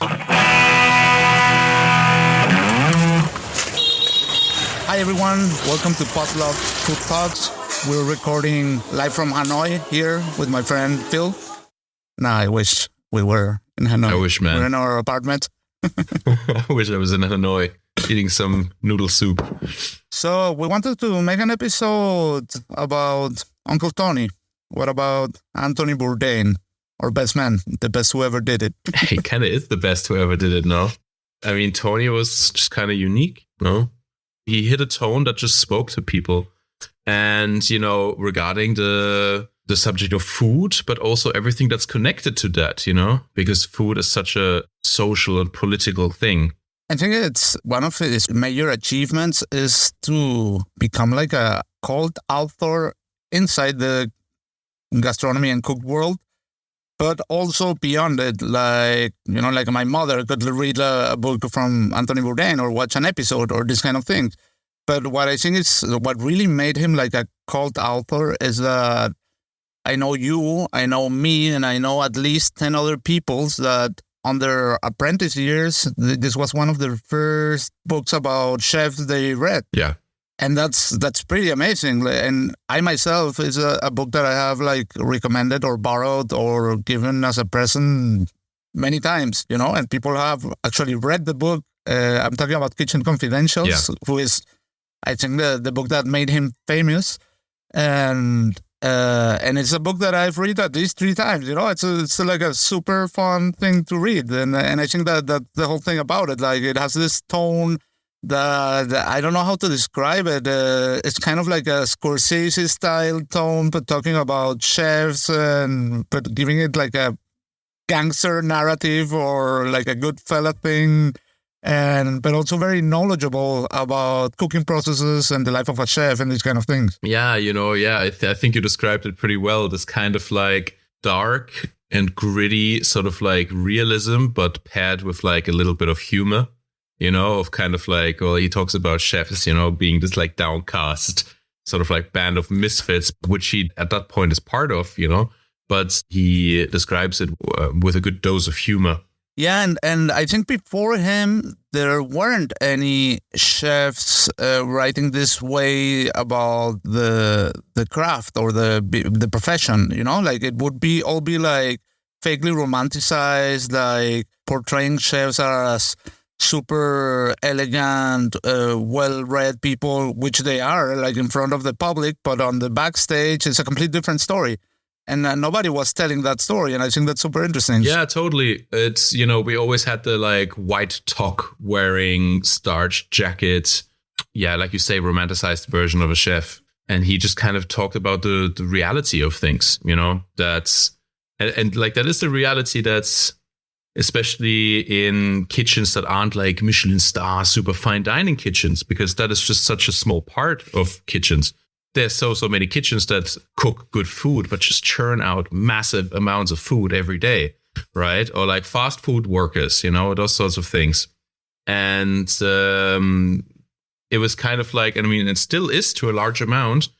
Hi everyone, welcome to Potluck Food Talks. We're recording live from Hanoi here with my friend Phil. Nah, I wish we were in Hanoi. I wish, man. We're in our apartment. I wish I was in Hanoi eating some noodle soup. So we wanted to make an episode about Uncle Tony. What about Anthony Bourdain, our best man, the best who ever did it? He kind of is the best who ever did it, no? I mean, Tony was just kind of unique, no? He hit a tone that just spoke to people. And, you know, regarding the subject of food, but also everything that's connected to that, you know, because food is such a social and political thing. I think it's one of his major achievements is to become like a cult author inside the gastronomy and cook world, but also beyond it. Like, you know, like my mother could read a book from Anthony Bourdain or watch an episode or this kind of thing. But what I think is what really made him like a cult author is that I know you, I know me, and I know at least 10 other people that on their apprentice years, this was one of the first books about chefs they read. Yeah. And that's pretty amazing. And I myself is a book that I have like recommended or borrowed or given as a present many times, you know, and people have actually read the book. I'm talking about Kitchen Confidentials, who is, I think, the book that made him famous. And it's a book that I've read at least 3 times. You know, it's like a super fun thing to read, and I think that the whole thing about it, like it has this tone that I don't know how to describe it. It's kind of like a Scorsese style tone, but talking about chefs but giving it like a gangster narrative or like a good fella thing. But also very knowledgeable about cooking processes and the life of a chef and these kind of things. Yeah, you know, I think you described it pretty well. This kind of like dark and gritty sort of like realism, but paired with like a little bit of humor, you know, of kind of like, well, he talks about chefs, you know, being this like downcast sort of like band of misfits, which he at that point is part of, you know, but he describes it with a good dose of humor. Yeah, and I think before him, there weren't any chefs writing this way about the craft or the profession, you know? Like, it would all be like vaguely romanticized, like portraying chefs as super elegant, well-read people, which they are, like in front of the public, but on the backstage, it's a complete different story. And nobody was telling that story. And I think that's super interesting. Yeah, totally. It's, you know, we always had the like white toque wearing starched jacket. Yeah, like you say, romanticized version of a chef. And he just kind of talked about the reality of things, you know, and like that is the reality that's especially in kitchens that aren't like Michelin star, super fine dining kitchens, because that is just such a small part of kitchens. There's so many kitchens that cook good food, but just churn out massive amounts of food every day, right? Or like fast food workers, you know, those sorts of things. And it was kind of like, and I mean, it still is to a large amount.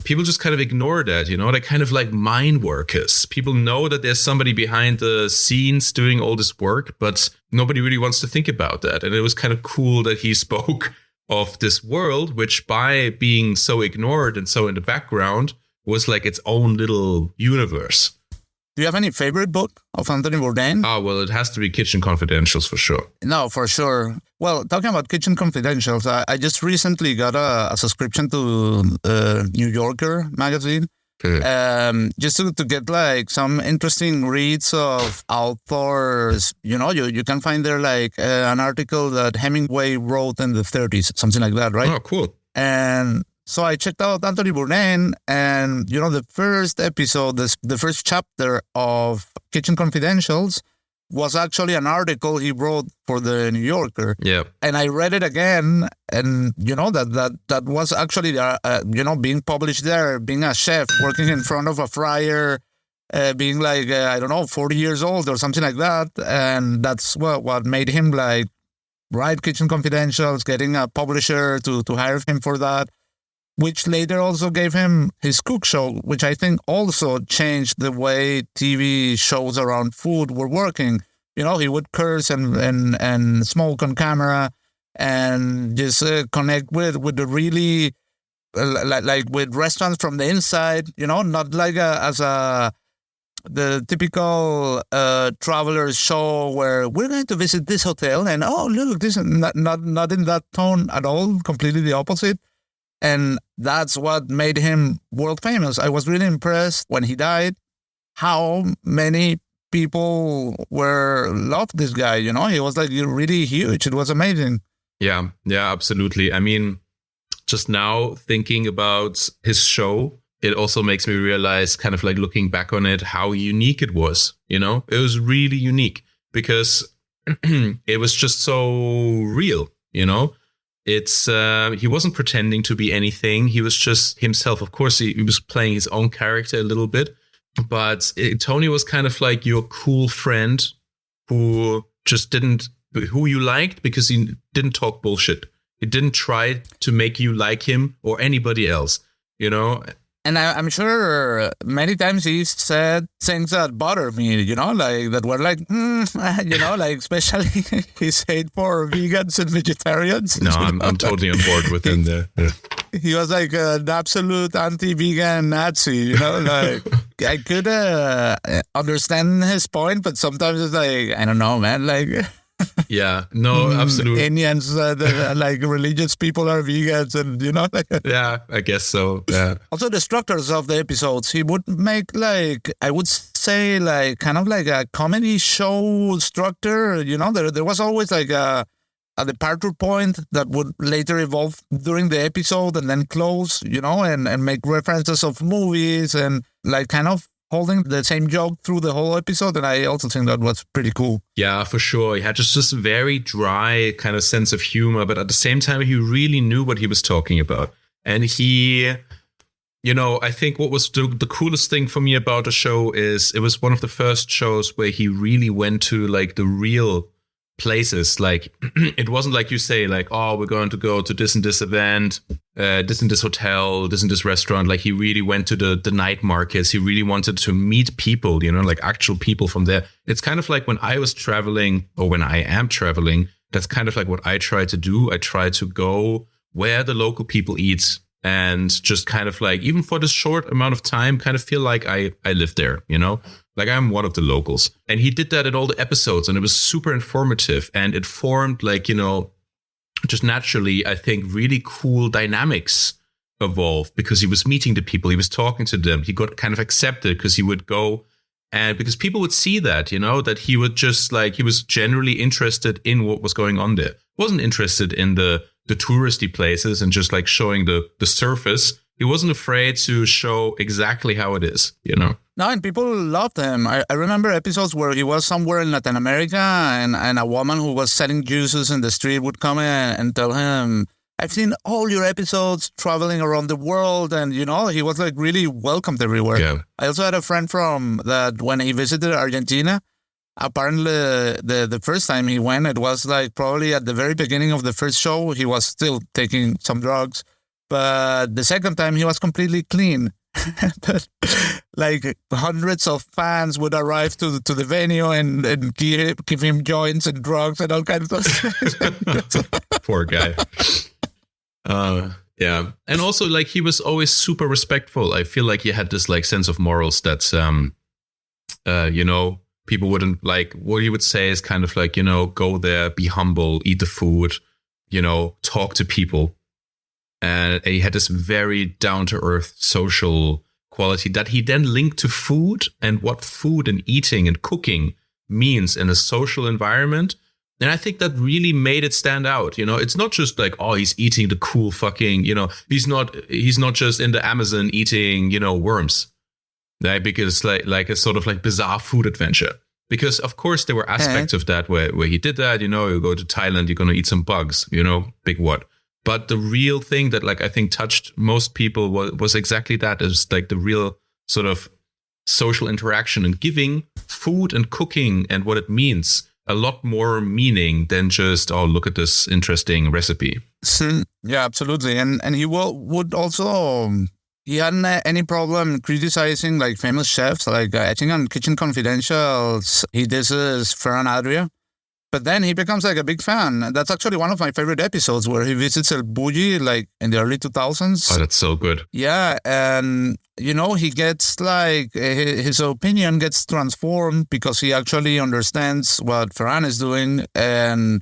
People just kind of ignore that, you know, they're kind of like mine workers. People know that there's somebody behind the scenes doing all this work, but nobody really wants to think about that. And it was kind of cool that he spoke of this world, which by being so ignored and so in the background was like its own little universe. Do you have any favorite book of Anthony Bourdain? Oh, well, it has to be Kitchen Confidentials for sure. No, for sure. Well, talking about Kitchen Confidentials, I just recently got a subscription to New Yorker magazine. Just to get like some interesting reads of authors. You know, you can find there like an article that Hemingway wrote in the 30s, something like that, right? Oh, cool. And so I checked out Anthony Bourdain, and you know, the first episode, the first chapter of Kitchen Confidentials was actually an article he wrote for the New Yorker. Yeah. And I read it again, and you know that was actually you know, being published there, being a chef working in front of a fryer, being like I don't know, 40 years old or something like that, and that's what made him like write Kitchen Confidentials, getting a publisher to hire him for that, which later also gave him his cook show, which I think also changed the way TV shows around food were working. he would curse and smoke on camera and just connect with the really like with restaurants from the inside, not like the typical traveler's show where we're going to visit this hotel and look, this is not in that tone at all, completely the opposite. And that's what made him world famous. I was really impressed when he died how many people loved this guy. He was like really huge. It was amazing. Yeah, absolutely. I mean, just now thinking about his show, it also makes me realize, kind of like looking back on it, how unique it was. It was really unique because it was just so real. It's he wasn't pretending to be anything. He was just himself. Of course, he was playing his own character a little bit, but Tony was kind of like your cool friend who you liked because he didn't talk bullshit. He didn't try to make you like him or anybody else, And I'm sure many times he said things that bothered me, like that were like, like especially his hate for vegans and vegetarians. No, I'm totally on board with him there. Yeah. He was like an absolute anti-vegan Nazi, like I could understand his point, but sometimes it's like, I don't know, man, like... Yeah, no, absolutely. Indians, like religious people are vegans and, Yeah, I guess so, yeah. Also, the structures of the episodes, he would make like, I would say like kind of like a comedy show structure, there was always like a departure point that would later evolve during the episode and then close, and make references of movies and like kind of holding the same joke through the whole episode. And I also think that was pretty cool. Yeah, for sure. He had just this very dry kind of sense of humor, but at the same time, he really knew what he was talking about. And he, I think what was the coolest thing for me about the show is it was one of the first shows where he really went to like the real places. Like it wasn't like you say like, oh, we're going to go to this and this event, this and this hotel, this and this restaurant. Like he really went to the night markets. He really wanted to meet people, like actual people from there. It's kind of like when I was traveling or when I am traveling, that's kind of like what I try to do. I try to go where the local people eat and just kind of like, even for this short amount of time, kind of feel like I live there, like I'm one of the locals. And he did that in all the episodes and it was super informative and it formed like, just naturally, I think really cool dynamics evolved because he was meeting the people, he was talking to them, he got kind of accepted because he would go and because people would see that, that he would just like, he was generally interested in what was going on there. Wasn't interested in the touristy places and just like showing the surface. He wasn't afraid to show exactly how it is, No, and people loved him. I remember episodes where he was somewhere in Latin America and a woman who was selling juices in the street would come in and tell him, I've seen all your episodes traveling around the world. And, he was like really welcomed everywhere. Yeah. I also had a friend from that when he visited Argentina, apparently the first time he went, it was like probably at the very beginning of the first show, he was still taking some drugs. But the second time he was completely clean. But like hundreds of fans would arrive to the venue and give him joints and drugs and all kinds of stuff. Poor guy. Yeah. And also like he was always super respectful. I feel like he had this like sense of morals that's, people wouldn't like. What he would say is kind of like, go there, be humble, eat the food, talk to people. And he had this very down-to-earth social quality that he then linked to food and what food and eating and cooking means in a social environment. And I think that really made it stand out. It's not just like, oh, he's eating the cool fucking, he's not just in the Amazon eating, worms. Right? Because like a sort of like bizarre food adventure. Because of course there were aspects of that where he did that, you go to Thailand, you're going to eat some bugs, big what. But the real thing that like I think touched most people was exactly that, is like the real sort of social interaction and giving food and cooking and what it means a lot more meaning than just, oh, look at this interesting recipe. Yeah, absolutely. And he would also he hadn't any problem criticizing like famous chefs. Like I think on Kitchen Confidentials, he disses Ferran Adria. But then he becomes like a big fan. That's actually one of my favorite episodes where he visits El Bulli like in the early 2000s. Oh, that's so good. Yeah. And, he gets like his opinion gets transformed because he actually understands what Ferran is doing. And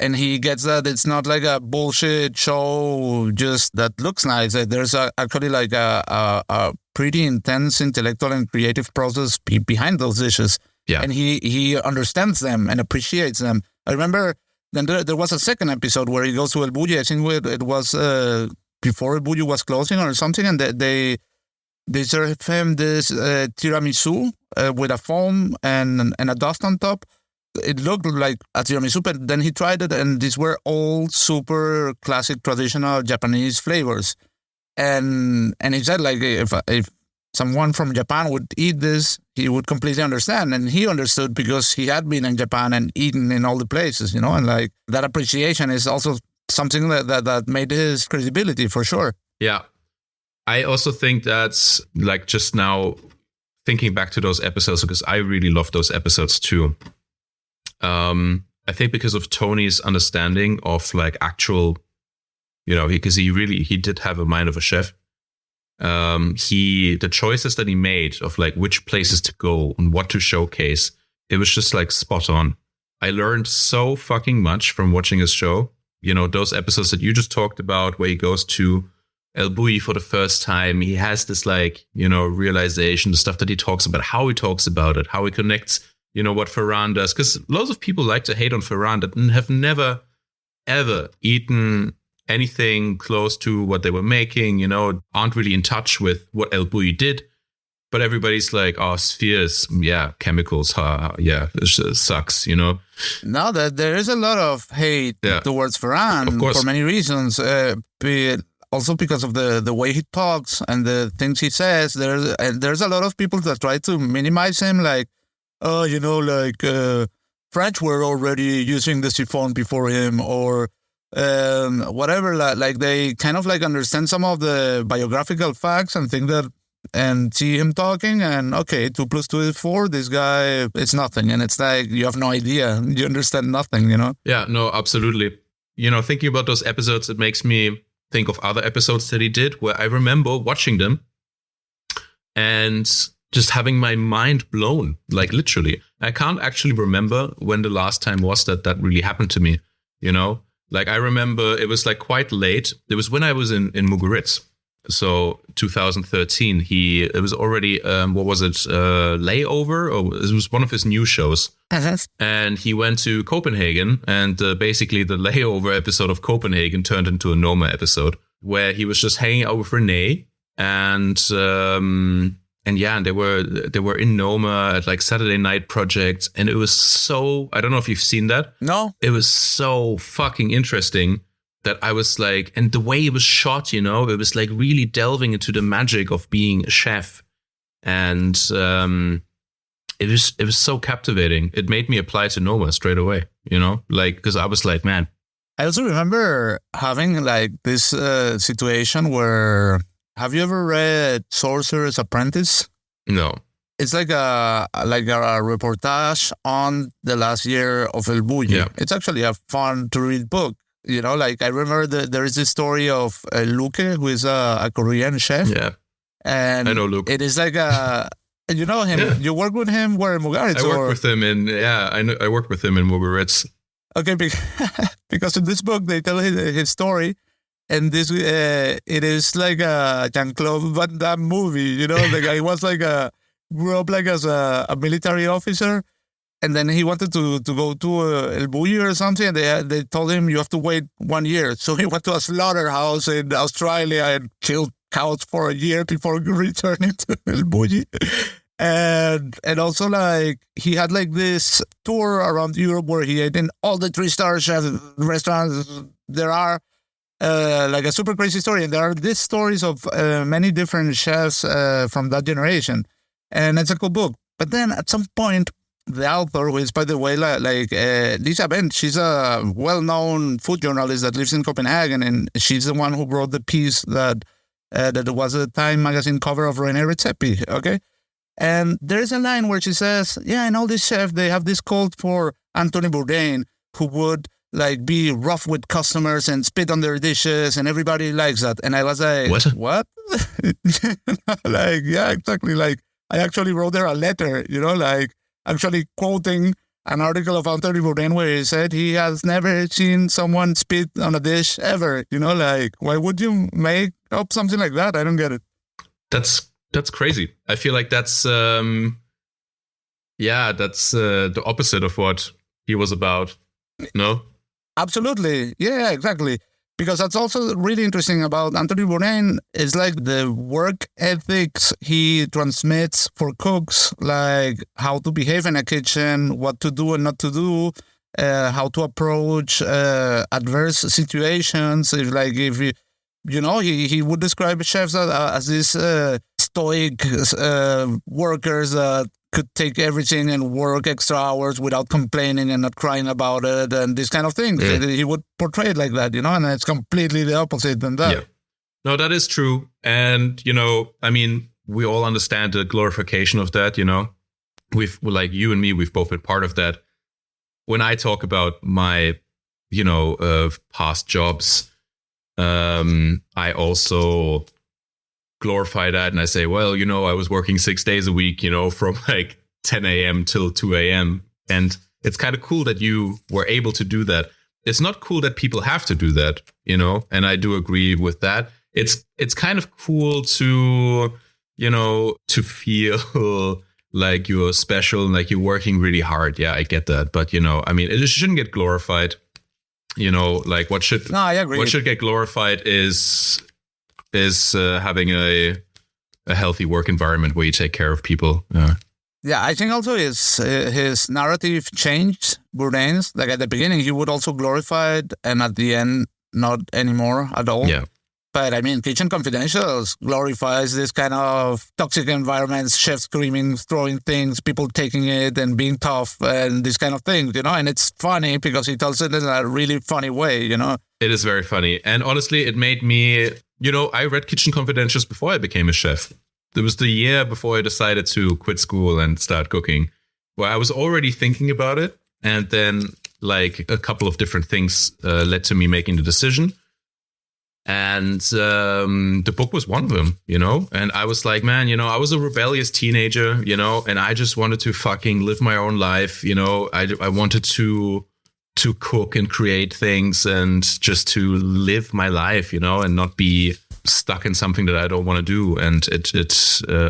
he gets that it's not like a bullshit show just that looks nice. There's actually like a pretty intense intellectual and creative process behind those dishes. Yeah. And he understands them and appreciates them. I remember then there was a second episode where he goes to El Bulli. I think it was before El Bulli was closing or something. And they serve him this tiramisu with a foam and a dust on top. It looked like a tiramisu, but then he tried it. And these were all super classic traditional Japanese flavors. And he said, like, if someone from Japan would eat this, he would completely understand. And he understood because he had been in Japan and eaten in all the places, and like that appreciation is also something that made his credibility for sure. Yeah. I also think that's like just now thinking back to those episodes, because I really love those episodes too. I think because of Tony's understanding of like actual, because he did have a mind of a chef. The choices that he made of like which places to go and what to showcase, it was just like spot on. I learned so fucking much from watching his show. Those episodes that you just talked about where he goes to El Bulli for the first time, he has this like, realization, the stuff that he talks about, how he talks about it, how he connects, what Ferran does. Because lots of people like to hate on Ferran that have never, ever eaten anything close to what they were making, aren't really in touch with what El Bulli did. But everybody's like, oh, spheres, yeah, chemicals, yeah, this sucks, Now that there is a lot of hate towards Ferran for many reasons, also because of the way he talks and the things he says. There's a lot of people that try to minimize him, like, oh, French were already using the siphon before him, or whatever, like they kind of like understand some of the biographical facts and think that and see him talking and okay, 2 + 2 is 4, this guy it's nothing, and it's like you have no idea, you understand nothing. Yeah, no, absolutely. Thinking about those episodes, it makes me think of other episodes that he did where I remember watching them and just having my mind blown, like literally. I can't actually remember when the last time was that really happened to me, Like, I remember it was like quite late. It was when I was in Mugaritz. So 2013, it was already, Layover? Or it was one of his new shows. And he went to Copenhagen, and basically the Layover episode of Copenhagen turned into a Noma episode where he was just hanging out with Renee and they were in Noma at like Saturday Night Project, and it was so, I don't know if you've seen that. No. It was so fucking interesting that I was like, and the way it was shot, it was like really delving into the magic of being a chef, and it was so captivating. It made me apply to Noma straight away, like because I was like, man. I also remember having like this situation where. Have you ever read Sorcerer's Apprentice? No. It's like a reportage on the last year of El Bulli. Yeah. It's actually a fun to read book. Like I remember there is this story of Luke, who is a Korean chef. Yeah. And I know Luke. It is like you know him. Yeah. You work with him where in Mugaritz? I work with him I worked with him in Mugaritz. Okay, because in this book they tell his story. And this, it is like a Jean-Claude Van Damme movie, The guy was like grew up like as a military officer, and then he wanted to go to El Bulli or something, and they told him you have to wait 1 year. So he went to a slaughterhouse in Australia and killed cows for a year before returning to El Bulli. And also like he had like this tour around Europe where he ate in all the 3-star restaurants there are. Like a super crazy story. And there are these stories of many different chefs from that generation. And it's a cool book. But then at some point, the author, who is, by the way, like Lisa Bent, she's a well-known food journalist that lives in Copenhagen. And she's the one who wrote the piece that that was a Time magazine cover of René Redzepi, okay? And there's a line where she says, yeah, and all these chefs, they have this cult for Anthony Bourdain, who would like be rough with customers and spit on their dishes, and everybody likes that. And I was like, what? Like, yeah, exactly. Like, I actually wrote there a letter, like actually quoting an article of Anthony Bourdain where he said he has never seen someone spit on a dish ever. Like, why would you make up something like that? I don't get it. That's crazy. I feel like that's the opposite of what he was about. No? Absolutely. Yeah, exactly. Because that's also really interesting about Anthony Bourdain is like the work ethics he transmits for cooks, like how to behave in a kitchen, what to do and not to do, how to approach adverse situations. If he would describe chefs as these stoic workers that could take everything and work extra hours without complaining and not crying about it and these kind of things. Yeah. He would portray it like that, and it's completely the opposite than that. Yeah. No, that is true. And, we all understand the glorification of that, We've, like you and me, we've both been part of that. When I talk about my, past jobs, I also glorify that, and I say, well, I was working 6 days a week, from like 10 a.m. till 2 a.m. And it's kind of cool that you were able to do that. It's not cool that people have to do that, and I do agree with that. It's kind of cool to, to feel like you're special and like you're working really hard. Yeah, I get that. But, it shouldn't get glorified. Like what should, no, I agree. What should get glorified is having a healthy work environment where you take care of people. Yeah, I think also his narrative changed. Bourdain's, like at the beginning, he would also glorify it, and at the end, not anymore at all. Yeah. But Kitchen Confidentials glorifies this kind of toxic environments, chefs screaming, throwing things, people taking it and being tough and these kind of things, And it's funny because he tells it in a really funny way, It is very funny. And honestly, it made me, I read Kitchen Confidentials before I became a chef. It was the year before I decided to quit school and start cooking, where I was already thinking about it. And then like a couple of different things led to me making the decision. And the book was one of them, and I was like, man, I was a rebellious teenager, and I just wanted to fucking live my own life. I wanted to cook and create things and just to live my life, and not be stuck in something that I don't want to do. And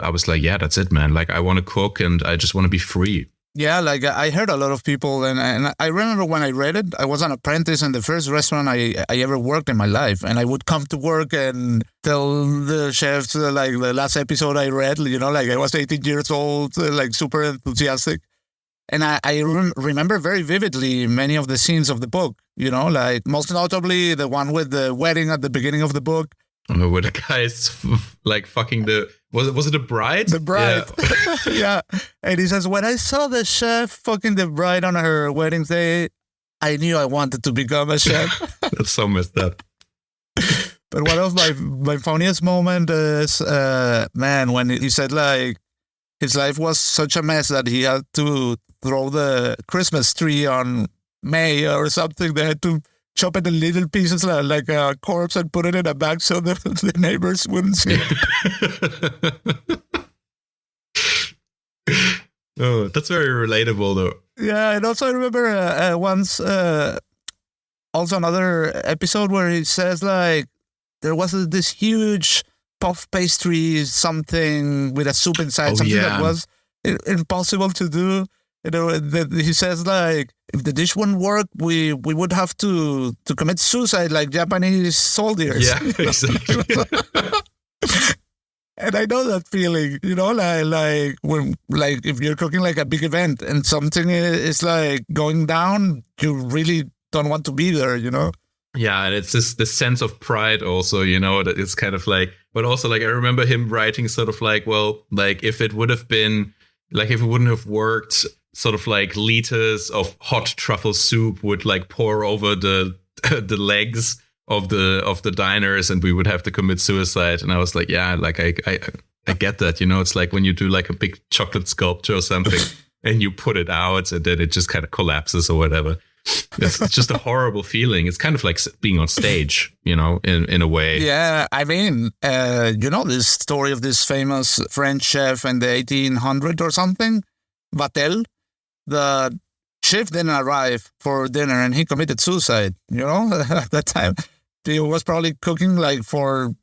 I was like, yeah, that's it, man. Like, I want to cook and I just want to be free. Yeah, like I heard a lot of people, and I remember when I read it, I was an apprentice in the first restaurant I ever worked in my life, and I would come to work and tell the chefs, like the last episode I read, like I was 18 years old, like super enthusiastic. And I remember very vividly many of the scenes of the book, like most notably the one with the wedding at the beginning of the book. Where the guy's like fucking was it a bride? The bride. Yeah. Yeah. And he says, when I saw the chef fucking the bride on her wedding day, I knew I wanted to become a chef. That's so messed up. But one of my funniest moments is, when he said like his life was such a mess that he had to throw the Christmas tree on May or something. They had to chop it in little pieces like a corpse and put it in a bag so the neighbors wouldn't see it. Oh, that's very relatable, though. Yeah, and also I remember once, also another episode where he says like there was this huge puff pastry, something with a soup inside, that was impossible to do. He says like, if the dish wouldn't work, we would have to commit suicide like Japanese soldiers. Yeah, exactly. And I know that feeling, like when, like if you're cooking like a big event and something is like going down, you really don't want to be there, Yeah, and it's this sense of pride also, that it's kind of like, but also like I remember him writing sort of like, well, like if it wouldn't have worked, sort of like liters of hot truffle soup would like pour over the legs of the diners, and we would have to commit suicide. And I was like, yeah, like I get that. It's like when you do like a big chocolate sculpture or something and you put it out and then it just kind of collapses or whatever. It's just a horrible feeling. It's kind of like being on stage, in a way. Yeah, I mean, this story of this famous French chef in the 1800s or something, Vatel. The chef didn't arrive for dinner and he committed suicide, at that time. He was probably cooking like for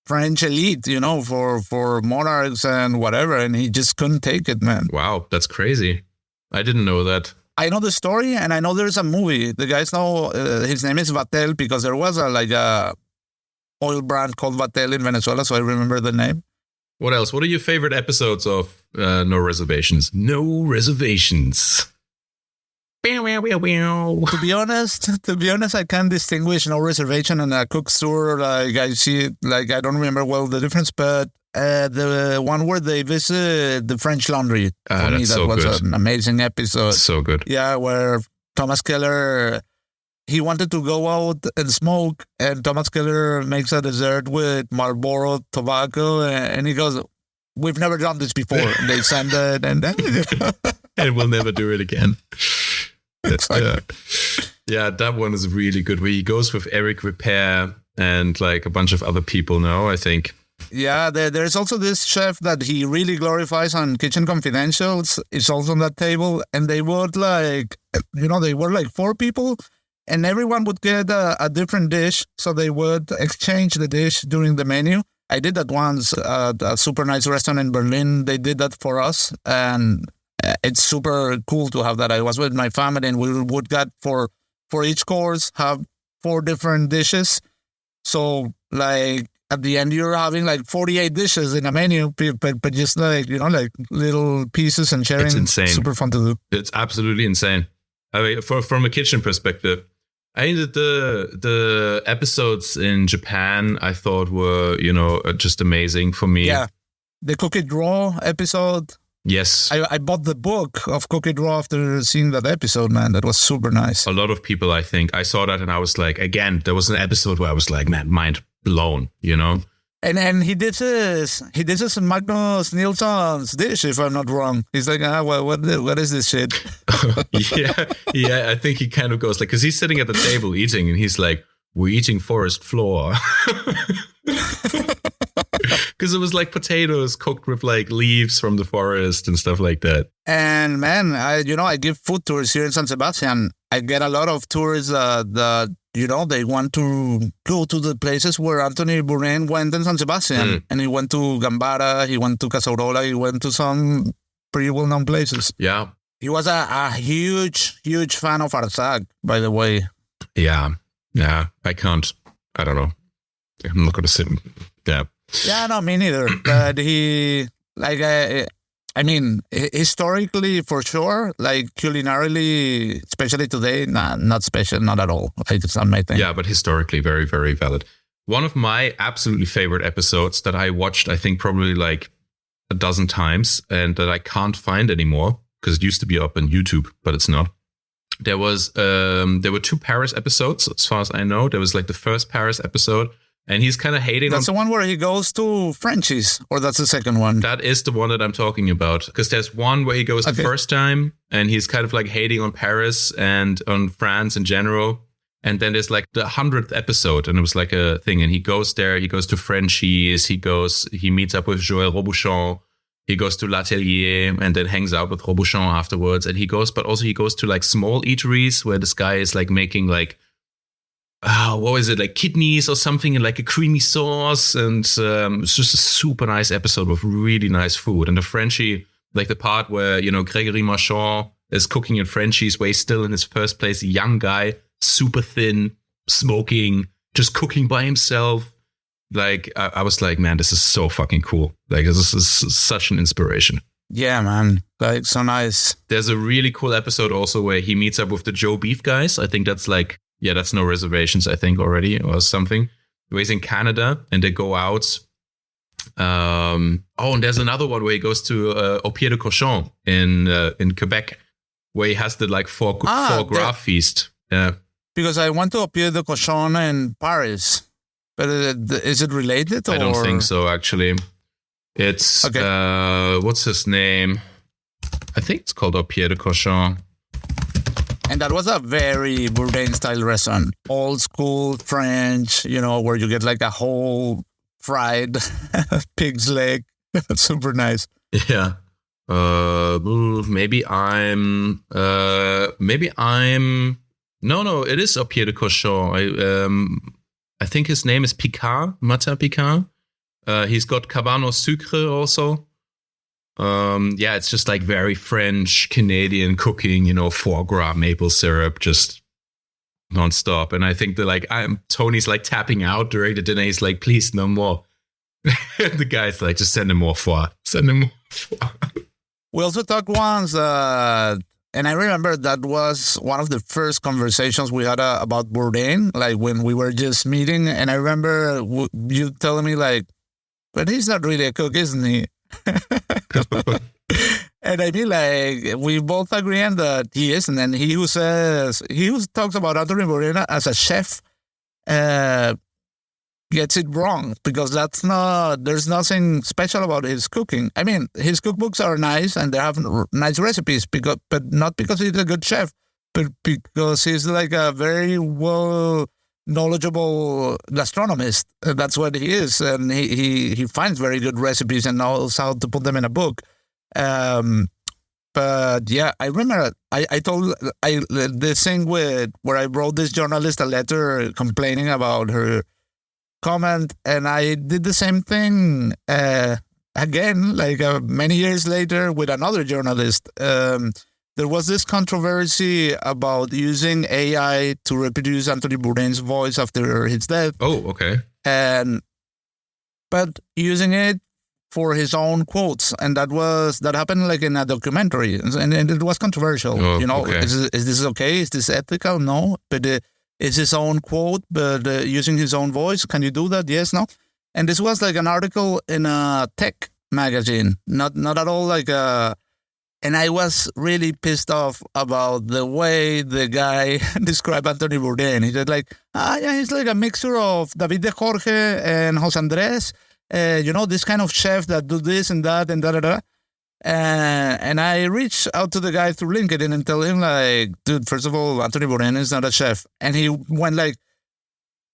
French elite, for monarchs and whatever, and he just couldn't take it, man. Wow, that's crazy. I didn't know that. I know the story, and I know there's a movie. The guys know his name is Vatel because there was a oil brand called Vatel in Venezuela, so I remember the name. What else? What are your favorite episodes of No Reservations? No Reservations. To be honest, I can't distinguish No Reservation and a cook's tour. Like I see it, like I don't remember well the difference, but the one where they visit the French Laundry, for me, that was good. An amazing episode. So good. Yeah, where Thomas Keller, he wanted to go out and smoke, and Thomas Keller makes a dessert with Marlboro tobacco, and he goes, "We've never done this before." And they send it, and then and we'll never do it again. Yeah, that one is really good. Where he goes with Eric Repair and like a bunch of other people now, I think. Yeah, there's also this chef that he really glorifies on Kitchen Confidentials. It's also on that table. And they would they were like 4 people and everyone would get a different dish. So they would exchange the dish during the menu. I did that once at a super nice restaurant in Berlin. They did that for us. And it's super cool to have that. I was with my family and we would get for each course, have 4 different dishes. So like, at the end, you're having like 48 dishes in a menu, but just like, like little pieces and sharing. It's insane. Super fun to do. It's absolutely insane. I mean, from a kitchen perspective, I think that the episodes in Japan, I thought were, just amazing for me. Yeah. The Cook It Raw episode. Yes. I bought the book of Cook It Raw after seeing that episode, man. That was super nice. A lot of people, I think, I saw that and I was like, again, there was an episode where I was like, man, mind blown, And he did this Magnus Nilsson's dish, if I'm not wrong. He's like, what is this shit? yeah. I think he kind of goes like, because he's sitting at the table eating, and he's like, "We're eating forest floor," because it was like potatoes cooked with like leaves from the forest and stuff like that. And man, I give food tours here in San Sebastian. I get a lot of tours that they want to go to the places where Anthony Bourdain went in San Sebastian. And he went to Gambara, he went to Casarola, he went to some pretty well-known places. Yeah. He was a huge, huge fan of Arsac, by the way. Yeah. I don't know. I'm not going to sit. Yeah. Yeah, no, me neither. But he, historically, for sure, like culinarily, especially today, not special, not at all. It's not my thing. Yeah, but historically, very, very valid. One of my absolutely favorite episodes that I watched, I think probably like a dozen times, and that I can't find anymore because it used to be up on YouTube, but it's not. There were 2 Paris episodes, as far as I know. There was like the first Paris episode, and he's kind of hating. That's the one where he goes to Frenchies, or that's the second one? That is the one that I'm talking about. Because there's one where he goes the first time, and he's kind of like hating on Paris and on France in general. And then there's like the 100th episode, and it was like a thing. And he goes there, he goes to Frenchies, he meets up with Joël Robuchon. He goes to L'Atelier and then hangs out with Robuchon afterwards. And he goes to like small eateries where this guy is like making like, what was it, like kidneys or something in like a creamy sauce. And it's just a super nice episode with really nice food. And the Frenchie, like the part where, Gregory Marchand is cooking in Frenchies, where he's still in his first place, a young guy, super thin, smoking, just cooking by himself. Like, I was like, man, this is so fucking cool. Like, this is such an inspiration. Yeah, man. Like, so nice. There's a really cool episode also where he meets up with the Joe Beef guys. I think that's like, that's No Reservations, I think, already, or something. Where he's in Canada and they go out. And there's another one where he goes to Au Pied de Cochon in Quebec, where he has the like foie gras feast. Yeah. because I want to appear the cochon in Paris. But is it related? Or? I don't think so, actually. It's, okay. What's his name? I think it's called Au Pied de Cochon. And that was a very Bourdain-style restaurant. Old school French, where you get like a whole fried pig's leg. That's super nice. Yeah. Maybe I'm... No, it is Au Pied de Cochon. I think his name is Picard, Martin Picard. He's got Cabano Sucre also. It's just like very French, Canadian cooking, foie gras, maple syrup, just nonstop. And I think that Tony's like tapping out during the dinner. He's like, please, no more. The guy's like, just send him more foie. Send him more foie. We also talked once, and I remember that was one of the first conversations we had about Bourdain, like when we were just meeting. And I remember you telling me like, but he's not really a cook, isn't he? And I feel like we both agree on that he is. And then he who talks about Anthony Bourdain as a chef gets it wrong, because there's nothing special about his cooking. I mean, his cookbooks are nice and they have nice recipes, but not because he's a good chef, but because he's like a very well knowledgeable gastronomist. That's what he is, and he finds very good recipes and knows how to put them in a book. But yeah, I remember I told this thing where I wrote this journalist a letter complaining about her comment, and I did the same thing again, like many years later with another journalist. There was this controversy about using AI to reproduce Anthony Bourdain's voice after his death. Oh, okay. But using it for his own quotes, and that happened like in a documentary, and it was controversial. Okay. Is this okay? Is this ethical? No, but it's his own quote, but using his own voice. Can you do that? Yes, no. And this was like an article in a tech magazine, not at all like a. And I was really pissed off about the way the guy described Anthony Bourdain. He said like, he's like a mixture of David de Jorge and Jose Andres. This kind of chef that do this and that and da-da-da. And I reached out to the guy through LinkedIn and tell him like, dude, first of all, Anthony Bourdain is not a chef. And he went like,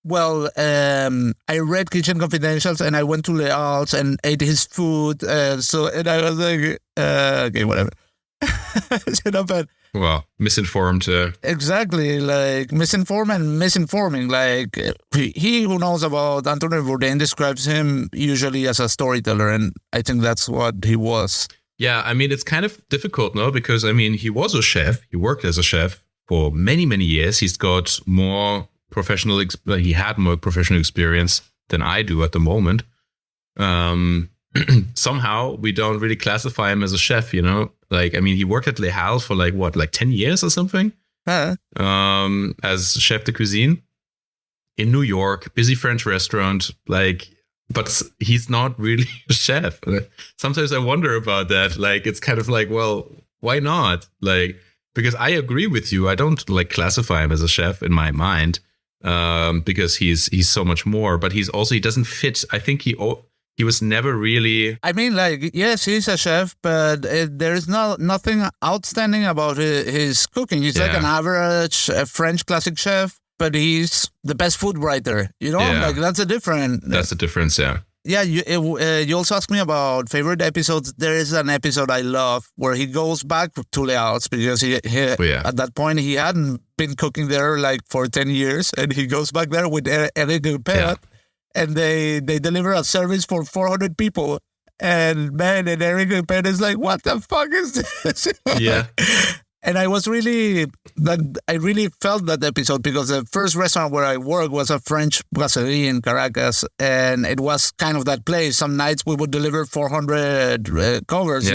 well, I read Kitchen Confidentials and I went to Leal's and ate his food. And I was like, okay, whatever. But well, misinformed. Exactly, like misinformed and misinforming. Like he who knows about Anthony Bourdain describes him usually as a storyteller, and I think that's what he was. Yeah, I mean, it's kind of difficult, no? Because, I mean, he was a chef. He worked as a chef for many, many years. He's got more he had more professional experience than I do at the moment. Somehow we don't really classify him as a chef, Like, I mean, he worked at Le Halles for like 10 years or something? As chef de cuisine in New York, busy French restaurant, but he's not really a chef. Sometimes I wonder about that. Like, it's kind of like, well, why not? Like, because I agree with you. I don't classify him as a chef in my mind, because he's so much more, but he doesn't fit. I think he was never really. I mean, yes, he's a chef, but there is nothing outstanding about his cooking. He's like an average French classic chef, but he's the best food writer. That's a different. That's the difference, yeah. Yeah, you also asked me about favorite episodes. There is an episode I love where he goes back to Leal's because he at that point he hadn't been cooking there for 10 years, and he goes back there with Eric Dupert, and they deliver a service for 400 people. And Eric Dupert is like, what the fuck is this? Yeah. And I really felt that episode because the first restaurant where I worked was a French brasserie in Caracas, and it was kind of that place. Some nights we would deliver 400 covers,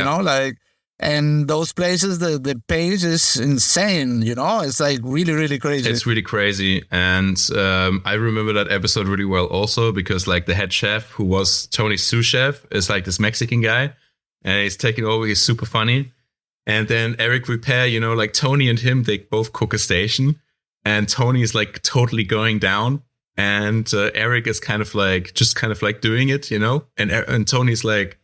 and those places, the pace is insane, It's really, really crazy. It's really crazy. And I remember that episode really well also because the head chef, who was Tony's sous chef, is this Mexican guy, and he's taking over. He's super funny. And then Eric Ripert, Tony and him, they both cook a station. and Tony's like totally going down. And Eric is kind of like doing it, you know? And Tony's like,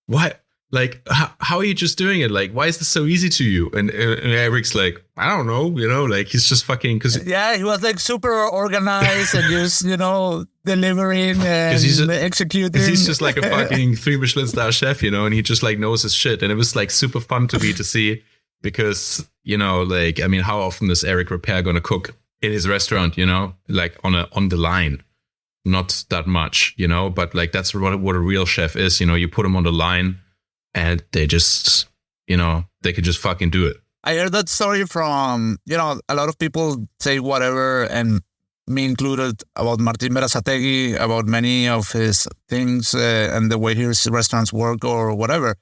what? Like, how are you just doing it? Like, why is this so easy to you? And Eric's like, I don't know, you know, like he's just fucking. Yeah, he was like super organized and just, you know, delivering and executing. He's just like a fucking 3 Michelin star chef, you know, and he just like knows his shit. And it was like super fun to see because, you know, like, I mean, how often is Eric Repair going to cook in his restaurant, you know, like on the line? Not that much, you know, but like that's what a real chef is, you know, you put him on the line. And they just, you know, they could just fucking do it. I heard that story from, you know, a lot of people say whatever, and me included, about Martin Berasategui, about many of his things and the way his restaurants work or whatever.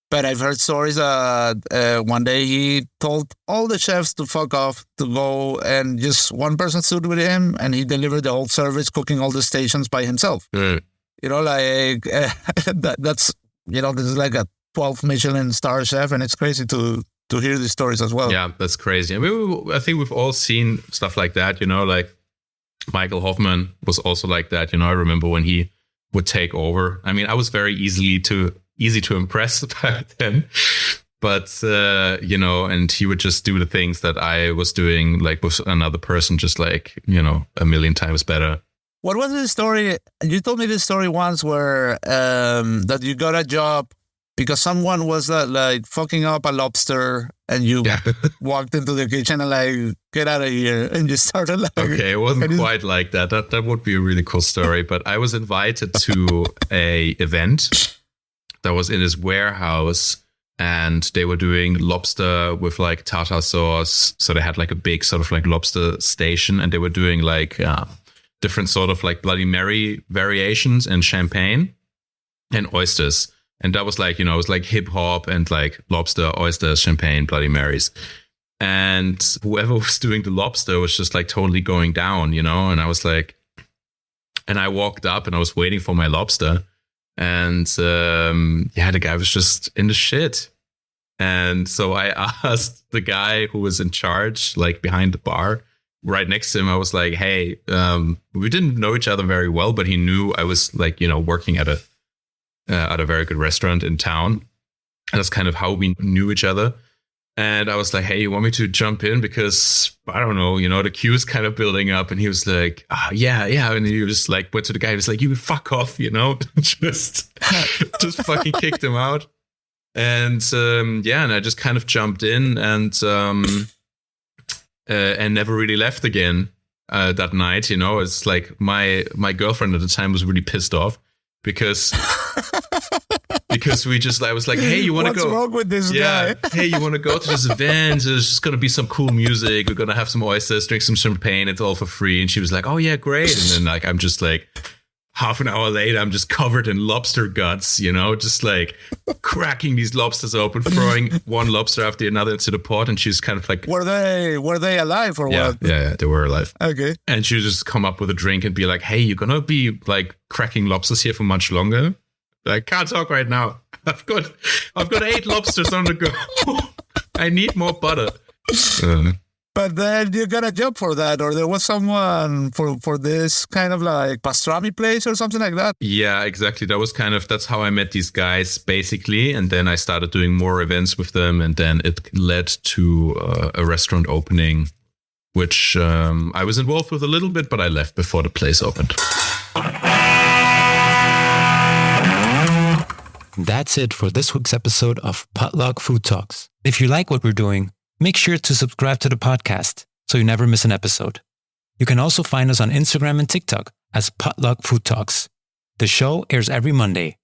But I've heard stories that one day he told all the chefs to fuck off, to go, and just one person stood with him and he delivered the whole service, cooking all the stations by himself. You know, like that's... You know, this is like a 12 Michelin star chef, and it's crazy to hear these stories as well. Yeah, that's crazy. I mean, I think we've all seen stuff like that, you know, like Michael Hoffman was also like that. You know, I remember when he would take over. I mean, I was very easy to impress back then, but, you know, and he would just do the things that I was doing, like with another person, just like, you know, a million times better. What was the story? You told me this story once where that you got a job because someone was like fucking up a lobster and you walked into the kitchen and like, get out of here. And you started like... Okay, it wasn't quite like that. That would be a really cool story. But I was invited to a event that was in his warehouse and they were doing lobster with like tartar sauce. So they had like a big sort of like lobster station and they were doing like... different sort of like Bloody Mary variations and champagne and oysters. And that was like, you know, it was like hip hop and like lobster, oysters, champagne, Bloody Marys. And whoever was doing the lobster was just like totally going down, you know? And I was like, and I walked up and I was waiting for my lobster. And the guy was just in the shit. And so I asked the guy who was in charge, like behind the bar, right next to him, I was like, hey, we didn't know each other very well, but he knew I was like, you know, working at a very good restaurant in town. And that's kind of how we knew each other. And I was like, hey, you want me to jump in? Because I don't know, you know, the queue is kind of building up. And he was like, yeah. And he was like, went to the guy, he was like, you fuck off, you know, just fucking kicked him out. And and I just kind of jumped in and never really left again that night. You know, it's like my girlfriend at the time was really pissed off because I was like, hey, you want to go? What's wrong with this guy? Hey, you want to go to this event? There's just going to be some cool music. We're going to have some oysters, drink some champagne. It's all for free. And she was like, oh yeah, great. And then like, I'm just like, half an hour later, I'm just covered in lobster guts, you know, just like cracking these lobsters open, throwing one lobster after another into the pot. And she's kind of like, were they alive or what? Yeah, they were alive. Okay. And she would just come up with a drink and be like, hey, you're going to be like cracking lobsters here for much longer? I can't talk right now. I've got 8 lobsters on the go. I need more butter. But then you got a job for that, or there was someone for this kind of like pastrami place or something like that? Yeah, exactly. That's how I met these guys, basically. And then I started doing more events with them. And then it led to a restaurant opening, which I was involved with a little bit, but I left before the place opened. That's it for this week's episode of Potluck Food Talks. If you like what we're doing, make sure to subscribe to the podcast so you never miss an episode. You can also find us on Instagram and TikTok as Potluck Food Talks. The show airs every Monday.